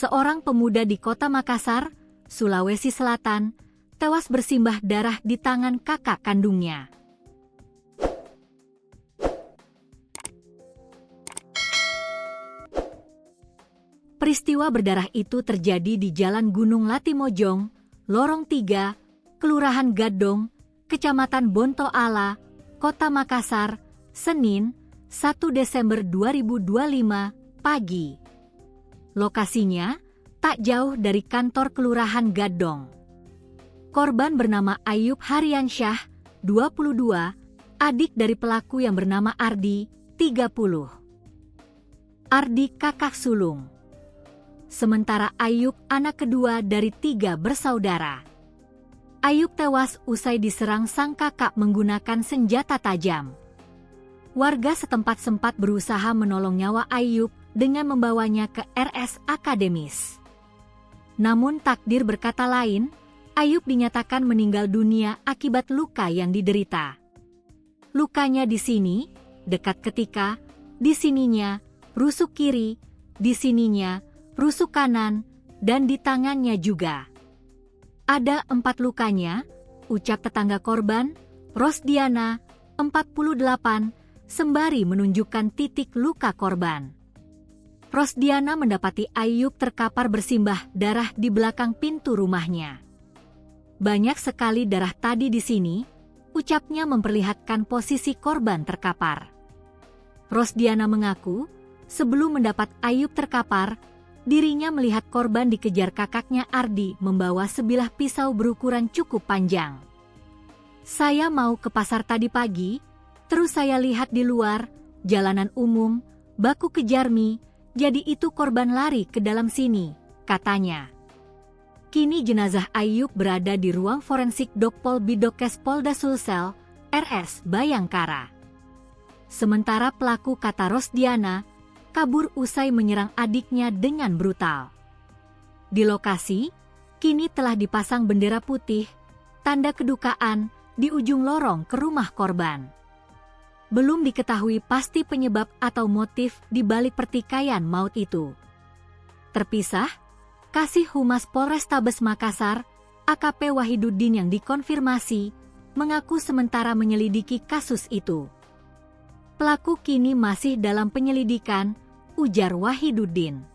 Seorang pemuda di kota Makassar, Sulawesi Selatan, tewas bersimbah darah di tangan kakak kandungnya. Peristiwa berdarah itu terjadi di Jalan Gunung Latimojong, Lorong 3, Kelurahan Gadong, Kecamatan Bonto Ala, Kota Makassar, Senin, 1 Desember 2025, pagi. Lokasinya tak jauh dari kantor Kelurahan Gadong. Korban bernama Ayub Haryansyah, 22, adik dari pelaku yang bernama Ardi, 30. Ardi kakak sulung. Sementara Ayub anak kedua dari 3 bersaudara. Ayub tewas usai diserang sang kakak menggunakan senjata tajam. Warga setempat sempat berusaha menolong nyawa Ayub dengan membawanya ke RS Akademis. Namun takdir berkata lain, Ayub dinyatakan meninggal dunia akibat luka yang diderita. Lukanya di sini, dekat ketika, di sininya, rusuk kiri, di sininya, rusuk kanan, dan di tangannya juga. Ada 4 lukanya, ucap tetangga korban, Rosdiana, 48, sembari menunjukkan titik luka korban. Rosdiana mendapati Ayub terkapar bersimbah darah di belakang pintu rumahnya. Banyak sekali darah tadi di sini, ucapnya memperlihatkan posisi korban terkapar. Rosdiana mengaku, sebelum mendapat Ayub terkapar, dirinya melihat korban dikejar kakaknya Ardi membawa sebilah pisau berukuran cukup panjang. Saya mau ke pasar tadi pagi, terus saya lihat di luar, jalanan umum, baku kejar mie, jadi itu korban lari ke dalam sini, katanya. Kini jenazah Ayub berada di ruang forensik Dokpol Bidokes Polda Sulsel, RS Bayangkara. Sementara pelaku, kata Rosdiana, kabur usai menyerang adiknya dengan brutal. Di lokasi, kini telah dipasang bendera putih, tanda kedukaan, di ujung lorong ke rumah korban. Belum diketahui pasti penyebab atau motif di balik pertikaian maut itu. Terpisah, Kasih Humas Polrestabes Makassar, AKP Wahiduddin yang dikonfirmasi, mengaku sementara menyelidiki kasus itu. Pelaku kini masih dalam penyelidikan, ujar Wahiduddin.